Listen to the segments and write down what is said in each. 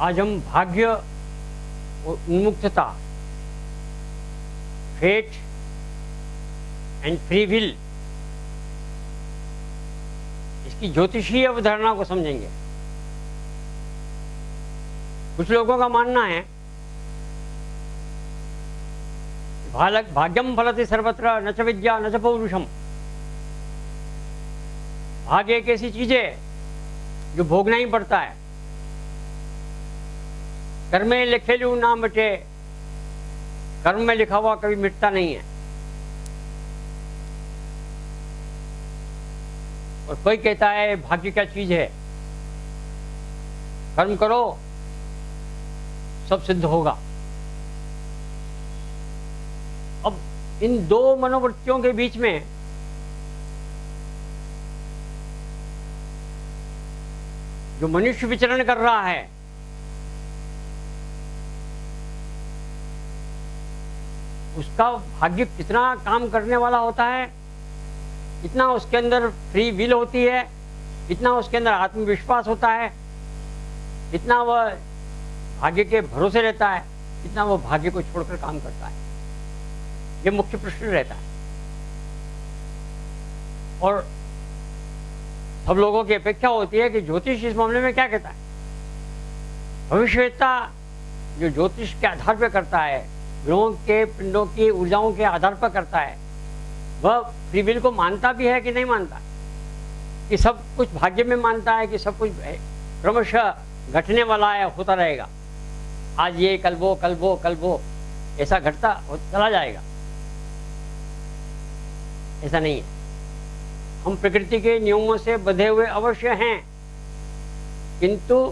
आज हम भाग्य और उन्मुक्तता, फेट एंड फ्री विल, इसकी ज्योतिषीय अवधारणा को समझेंगे। कुछ लोगों का मानना है भाग्यम फलति सर्वत्र न च विद्या न च पौरुषम। भाग्य एक ऐसी चीज है जो भोगना ही पड़ता है। कर्म में लिखेलू ना मिटे, कर्म में लिखा हुआ कभी मिटता नहीं है। और कोई कहता है भाग्य क्या चीज है, कर्म करो सब सिद्ध होगा। अब इन दो मनोवृत्तियों के बीच में जो मनुष्य विचरण कर रहा है, उसका भाग्य कितना काम करने वाला होता है, कितना उसके अंदर फ्री विल होती है, कितना उसके अंदर आत्मविश्वास होता है, कितना वह भाग्य के भरोसे रहता है, कितना वह भाग्य को छोड़कर काम करता है। ये मुख्य प्रश्न रहता है। और सब लोगों की अपेक्षा होती है कि ज्योतिष इस मामले में क्या कहता है। भविष्यवेत्ता जो ज्योतिष के आधार पर करता है, ग्रहों के पिंडों की ऊर्जाओं के आधार पर करता है, वह फ्री विल को मानता भी है कि नहीं मानता, कि सब कुछ भाग्य में मानता है, कि सब कुछ क्रमशः घटने वाला है, होता रहेगा। आज ये कल वो, कल वो, कल वो, ऐसा घटता चला जाएगा। ऐसा नहीं है। हम प्रकृति के नियमों से बंधे हुए अवश्य हैं, किंतु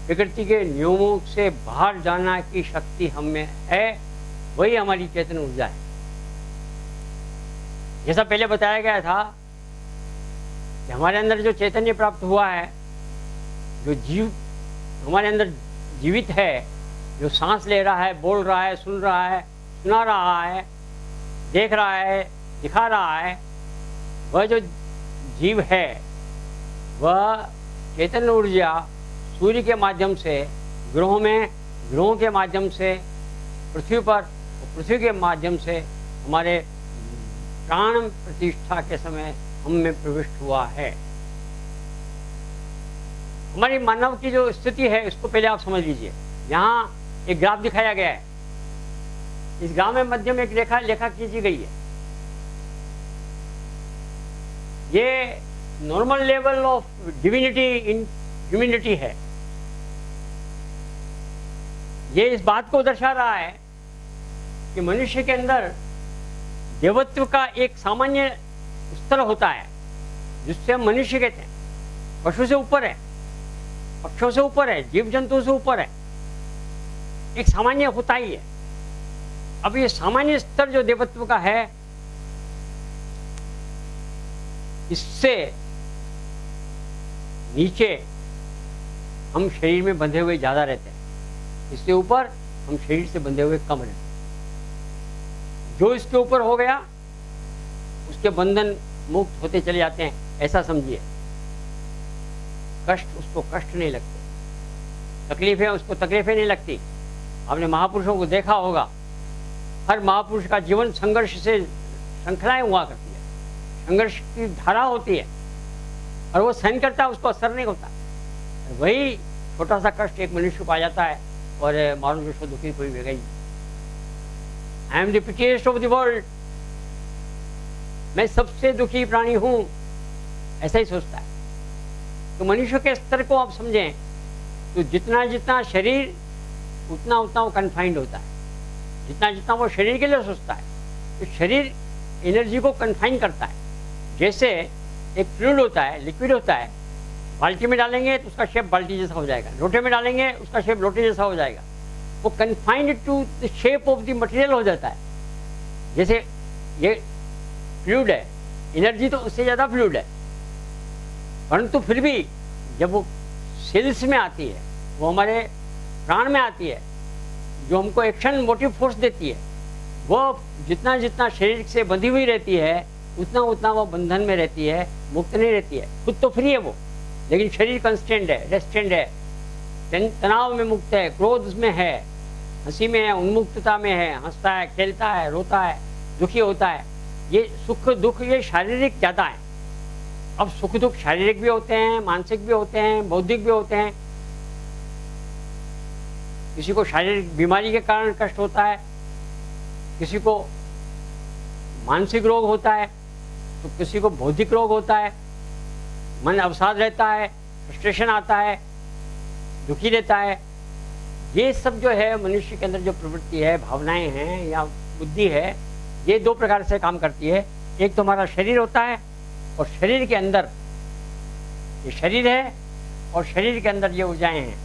प्रकृति के नियमों से बाहर जाना की शक्ति हम में है, वही हमारी चेतन ऊर्जा है। जैसा पहले बताया गया था कि हमारे अंदर जो चैतन्य प्राप्त हुआ है, जो जीव हमारे अंदर जीवित है, जो सांस ले रहा है, बोल रहा है, सुन रहा है, सुना रहा है, देख रहा है, दिखा रहा है, वह जो जीव है वह चैतन्य ऊर्जा सूर्य के माध्यम से ग्रहों में, ग्रहों के माध्यम से पृथ्वी पर, पृथ्वी के माध्यम से हमारे प्राण प्रतिष्ठा के समय हम में प्रविष्ट हुआ है। हमारी मानव की जो स्थिति है इसको पहले आप समझ लीजिए। यहाँ एक ग्राफ दिखाया गया है। इस ग्राफ में मध्य में एक रेखा खींची गई है। ये normal level of divinity in humanity है। ये इस बात को दर्शा रहा है कि मनुष्य के अंदर देवत्व का एक सामान्य स्तर होता है, जिससे हम मनुष्य कहते हैं। पशु से ऊपर है, पक्षों से ऊपर है, जीव जंतु से ऊपर है, एक सामान्य होता ही है। अब ये सामान्य स्तर जो देवत्व का है, इससे नीचे हम शरीर में बंधे हुए ज्यादा रहते हैं, इससे ऊपर हम शरीर से बंधे हुए कम रहते हैं। जो इसके ऊपर हो गया उसके बंधन मुक्त होते चले जाते हैं, ऐसा समझिए। कष्ट उसको कष्ट नहीं लगते, तकलीफें उसको तकलीफें नहीं लगती। आपने महापुरुषों को देखा होगा, हर महापुरुष का जीवन संघर्ष से श्रृंखलाएं हुआ करती है, संघर्ष की धारा होती है, और वो सहन करता है, उसको असर नहीं होता। वही छोटा सा कष्ट एक मनुष्य को आ जाता है और मानो जो दुखी कोई भी गई। I am the pitiest of the world, मैं सबसे दुखी प्राणी हूं, ऐसा ही सोचता है। तो मनुष्य के स्तर को आप समझें तो जितना जितना शरीर उतना उतना वो कन्फाइंड होता है, जितना जितना वो शरीर के लिए सोचता है, तो शरीर एनर्जी को कन्फाइन करता है। जैसे एक फ्लूइड होता है, लिक्विड होता है, बाल्टी में डालेंगे तो उसका शेप बाल्टी जैसा हो जाएगा, लोटे में डालेंगे उसका शेप लोटे जैसा हो जाएगा। वो confined to the shape of the material हो जाता है। जैसे ये फ्लूइड है, एनर्जी तो उससे ज़्यादा फ्लूइड है, परंतु फिर भी जब वो सेल्स में आती है, वो हमारे प्राण में आती है, जो हमको एक्शन मोटिव फोर्स देती है, वो जितना जितना शरीर से बंधी हुई रहती है उतना उतना वो बंधन में रहती है, मुक्त नहीं रहती है। खुद तो फ्री है वो, लेकिन शरीर कंस्टेंट है, रेस्टेंट है, तनाव में मुक्त है, क्रोध में है, हंसी में है, उन्मुक्तता में है, हंसता है, खेलता है, रोता है, दुखी होता है। ये सुख दुख ये शारीरिक ज़्यादा है। अब सुख दुख शारीरिक भी होते हैं, मानसिक भी होते हैं, बौद्धिक भी होते हैं। किसी को शारीरिक बीमारी के कारण कष्ट होता है, किसी को मानसिक रोग होता है, तो किसी को बौद्धिक रोग होता है, मन अवसाद रहता है, फ्रस्ट्रेशन आता है, दुखी रहता है। ये सब जो है मनुष्य के अंदर जो प्रवृत्ति है, भावनाएं हैं या बुद्धि है, ये दो प्रकार से काम करती है। एक तो हमारा शरीर होता है, और शरीर के अंदर ये शरीर है, और शरीर के अंदर ये ऊर्जाएं हैं।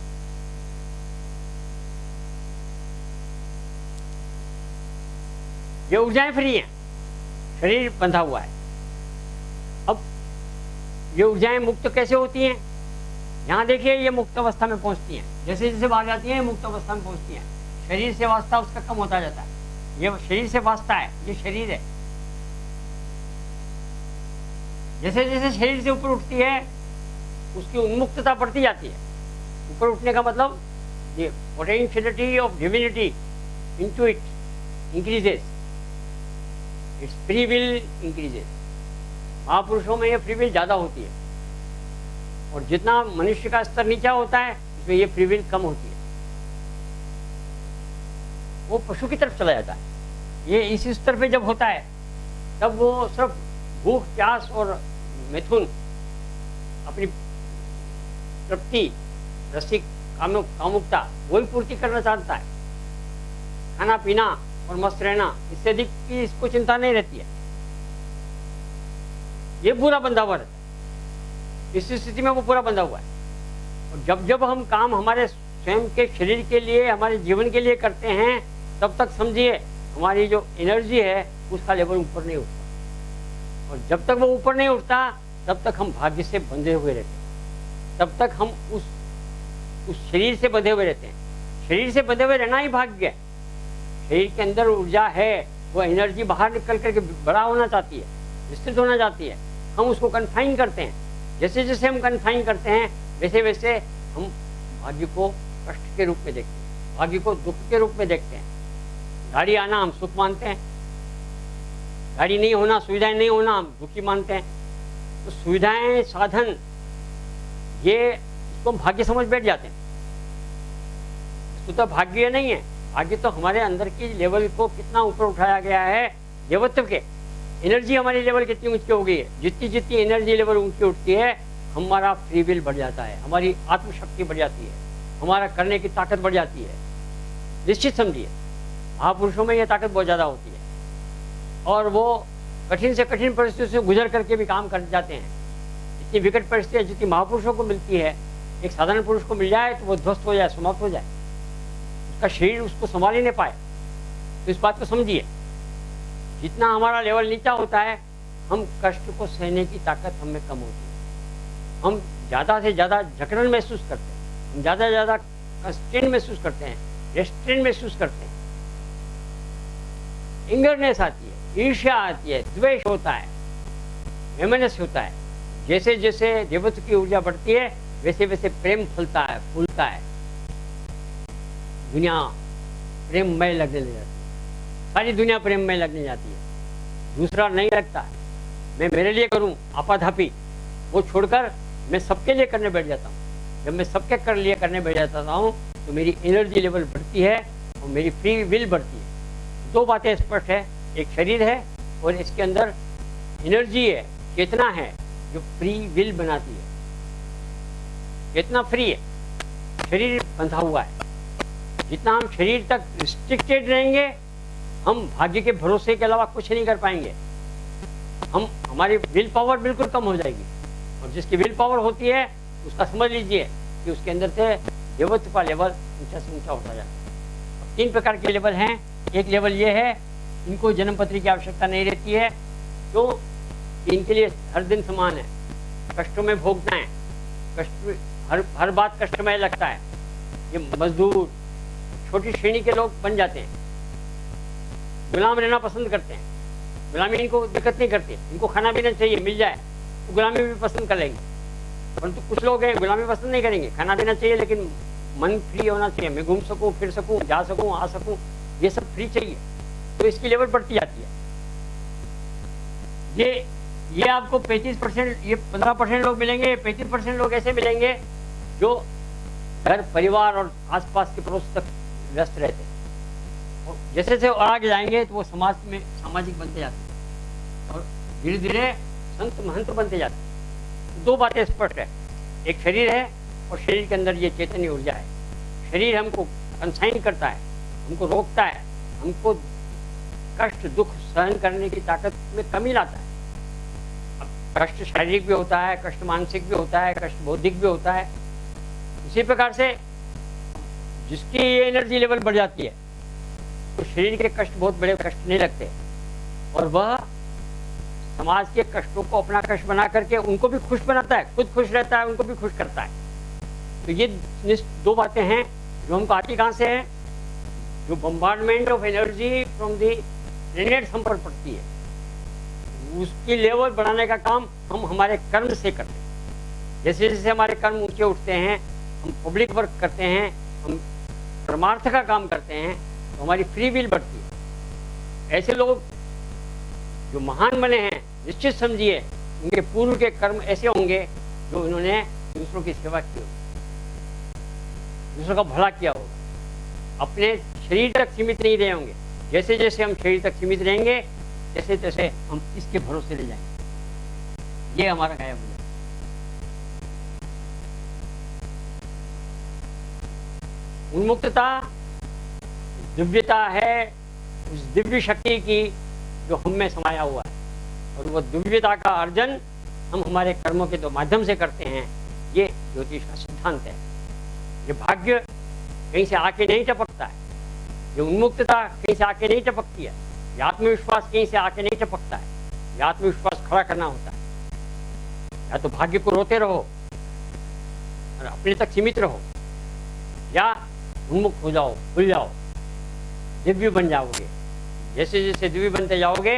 ये ऊर्जाएं फ्री हैं, शरीर बंधा हुआ है। अब ये ऊर्जाएं मुक्त कैसे होती हैं? यहाँ देखिए, ये मुक्त अवस्था में पहुंचती हैं, जैसे जैसे बाहर जाती हैं मुक्त अवस्था में पहुंचती हैं। शरीर से वास्ता उसका कम होता जाता है। ये शरीर से वास्ता है, ये शरीर है। जैसे जैसे शरीर से ऊपर उठती है, उसकी उन्मुक्तता बढ़ती जाती है। ऊपर उठने का मतलब ये potentiality of divinity into it increases, it's free will increases. महापुरुषों में ये फ्री विल ज़्यादा होती है, और जितना मनुष्य का स्तर नीचा होता है, उसमें ये फ्री विल कम होती है। वो पशु की तरफ चला जाता है। ये इस स्तर पे जब होता है, तब वो सिर्फ भूख, प्यास और मिथुन, अपनी तृप्ति, रसिक कामुकता, वही पूर्ति करना चाहता है। खाना पीना और मस्त रहना, इससे अधिक की इसको चिंता नहीं रहती है। ये पूरा बंधा हुआ रहता है। इस स्थिति में वो पूरा बंधा हुआ है। और जब जब हम काम हमारे स्वयं के शरीर के लिए, हमारे जीवन के लिए करते हैं, तब तक समझिए हमारी जो एनर्जी है उसका लेवल ऊपर नहीं उठता। और जब तक वो ऊपर नहीं उठता, तब तक हम भाग्य से बंधे हुए रहते हैं। तब तक हम उस शरीर से बंधे हुए रहते हैं। शरीर से बंधे हुए रहना ही भाग्य है। शरीर के अंदर ऊर्जा है, वो एनर्जी बाहर निकल करके बड़ा होना चाहती है, विस्तृत होना चाहती है। हम उसको कन्फाइन करते हैं। जैसे जैसे हम कन्फाइन करते हैं, वैसे वैसे हम भाग्य को कष्ट के रूप में देखते हैं, भाग्य को दुख के रूप में देखते हैं। गाड़ी आना हम सुख मानते हैं, गाड़ी नहीं होना, सुविधाएं नहीं होना हम दुखी मानते हैं। तो सुविधाएं, साधन, ये इसको हम भाग्य समझ बैठ जाते हैं। इसको तो भाग्य नहीं है। भाग्य तो हमारे अंदर की लेवल को कितना ऊपर उठाया गया है, देवत्व के। एनर्जी हमारी लेवल कितनी ऊंची हो गई है। जितनी जितनी एनर्जी लेवल ऊंची उठती है, हमारा फ्री विल बढ़ जाता है, हमारी आत्मशक्ति बढ़ जाती है, हमारा करने की ताकत बढ़ जाती है। निश्चित समझिए, महापुरुषों में यह ताकत बहुत ज़्यादा होती है, और वो कठिन से कठिन परिस्थितियों से गुजर करके भी काम कर जाते हैं। इतनी विकट परिस्थितियाँ जितनी महापुरुषों को मिलती है, एक साधारण पुरुष को मिल जाए तो वो ध्वस्त हो जाए, समाप्त हो जाए, उसका शरीर उसको संभाल ही नहीं पाए। तो इस बात को समझिए, जितना हमारा लेवल नीचा होता है, हम कष्ट को सहने की ताकत हमें कम होती है। हम ज़्यादा से ज़्यादा जकड़न महसूस करते हैं, हम ज़्यादा से ज़्यादा कंस्ट्रेंट महसूस करते हैं, रेस्ट्रेंट महसूस करते हैं। इंगरनेस आती है, ईर्ष्या आती है, द्वेष होता है, वेमनस होता है। जैसे जैसे देवत्व की ऊर्जा बढ़ती है, वैसे वैसे प्रेम फलता है, फूलता है। दुनिया प्रेममय लगने लग जाती है, सारी दुनिया प्रेममय लगने जाती है। दूसरा नहीं लगता है, मैं मेरे लिए करूं आपाधापी, वो छोड़कर मैं सबके लिए करने बैठ जाता हूँ। जब मैं सबके लिए करने बैठ जाता हूँ, तो मेरी एनर्जी लेवल बढ़ती है और मेरी फ्री विल बढ़ती है। दो बातें स्पष्ट है, एक शरीर है और इसके अंदर एनर्जी है, चेतना है, जो फ्री विल बनाती है। चेतना फ्री है, शरीर बंधा हुआ है। जितना हम शरीर तक रिस्ट्रिक्टेड रहेंगे, हम भाग्य के भरोसे के अलावा कुछ नहीं कर पाएंगे। हमारी विल पावर बिल्कुल कम हो जाएगी, और जिसकी विल पावर होती है, उसका समझ लीजिए कि उसके अंदर से देवत्व का लेवल ऊंचा से ऊंचा होता जाता है। 3 प्रकार के लेवल हैं। एक लेवल ये है, इनको जन्म पत्री की आवश्यकता नहीं रहती है, तो इनके लिए हर दिन समान है। कष्टों में भोगना है, कष्ट, हर बात कष्टमय लगता है। ये मजदूर, छोटी श्रेणी के लोग बन जाते हैं, गुलाम रहना पसंद करते हैं। गुलामी इनको दिक्कत नहीं करती, इनको खाना पीना चाहिए, मिल जाए तो गुलामी भी पसंद कर लेंगे। परंतु कुछ लोग हैं गुलामी पसंद नहीं करेंगे, खाना पीना चाहिए लेकिन मन फ्री होना चाहिए, मैं घूम सकूं, फिर सकूं, जा सकूं, आ सकूं, ये सब फ्री चाहिए, तो इसकी लेवल बढ़ती जाती है। ये आपको 35%, ये 15% लोग मिलेंगे, 35% लोग ऐसे मिलेंगे जो घर परिवार और आसपास के पड़ोस तक व्यस्त रहते हैं। और जैसे जैसे और आगे जाएंगे तो वो समाज में सामाजिक बनते जाते हैं और धीरे धीरे संत महंत बनते जाते हैं। दो बातें स्पष्ट है, एक शरीर है और शरीर के अंदर ये चैतन्य ऊर्जा है। शरीर हमको कंसाइन करता है, हमको रोकता है, हमको कष्ट दुख सहन करने की ताकत में कमी लाता है। अब कष्ट शारीरिक भी होता है, कष्ट मानसिक भी होता है, कष्ट बौद्धिक भी होता है। इसी प्रकार से जिसकी ये एनर्जी लेवल बढ़ जाती है तो शरीर के कष्ट बहुत बड़े कष्ट नहीं लगते और वह समाज के कष्टों को अपना कष्ट बना करके उनको भी खुश बनाता है, खुद खुश रहता है, उनको भी खुश करता है। तो ये दो बातें हैं जो हमको आती कहाँ से हैं, जो bombardment of energy from the planets हम पर पड़ती है, उसकी लेवल बढ़ाने का काम हम हमारे कर्म से करते हैं। जैसे जैसे हमारे कर्म ऊंचे उठते हैं, हम पब्लिक वर्क करते हैं, हम परमार्थ का काम करते हैं, तो हमारी फ्री विल बढ़ती है। ऐसे लोग जो महान बने हैं, निश्चित समझिए उनके पूर्व के कर्म ऐसे होंगे जो इन्होंने दूसरों की सेवा की होगी, दूसरों का भला किया होगा, अपने शरीर तक सीमित नहीं रहे होंगे। जैसे जैसे हम शरीर तक सीमित रहेंगे जैसे तैसे हम इसके भरोसे ले जाएंगे, ये हमारा गायब हो जाएगा। उन्मुक्तता दिव्यता है उस दिव्य शक्ति की जो हम में समाया हुआ है, और वो दिव्यता का अर्जन हम हमारे कर्मों के माध्यम से करते हैं। ये ज्योतिष का सिद्धांत है। ये भाग्य कहीं से आके नहीं टपकता है, ये उन्मुक्तता कहीं से आके नहीं टपकती है, ये आत्मविश्वास कहीं से आके नहीं टपकता है। ये आत्मविश्वास खड़ा करना होता है। या तो भाग्य को रोते रहो और अपने तक सीमित रहो, या उन्मुक्त हो जाओ, भूल जाओ, दिव्य बन जाओगे। जैसे जैसे दिव्य बनते जाओगे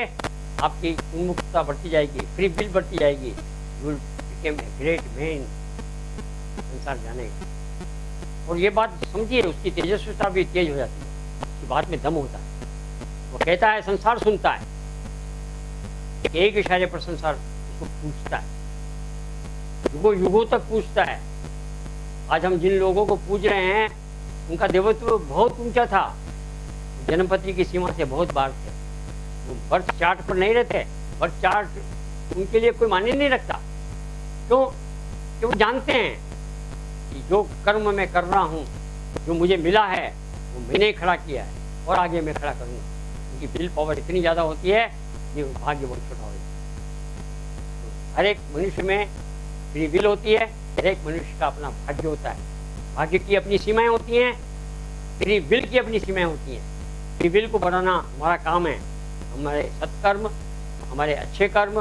आपकी उन्मुक्तता बढ़ती जाएगी, फ्री विल बढ़ती जाएगी, you will become a great man, संसार जानेगा। और ये बात समझिए, उसकी तेजस्विता भी तेज हो जाती है, उसकी बात में दम होता है। वो कहता है संसार सुनता है, एक इशारे पर संसार उसको पूछता है, युगों युगों तक पूछता है। आज हम जिन लोगों को पूज रहे हैं उनका देवत्व बहुत ऊंचा था, जन्मपत्री की सीमा से बहुत बाहर थे। वो बर्थ चार्ट पर नहीं रहते, बर्थ चार्ट उनके लिए कोई मायने नहीं रखता। क्यों? कि वो जानते हैं कि जो कर्म मैं कर रहा हूँ, जो मुझे मिला है वो मैंने ही खड़ा किया है और आगे मैं खड़ा करूँगा। उनकी विल पावर इतनी ज़्यादा होती है कि भाग्य बहुत छोटा हो जाता है। तो हर एक मनुष्य में फ्री विल होती है, हर एक मनुष्य का अपना भाग्य होता है। भाग्य की अपनी सीमाएं होती हैं, फ्री विल की अपनी सीमाएं होती हैं। फ्री विल को बढ़ाना हमारा काम है। हमारे सत्कर्म, हमारे अच्छे कर्म,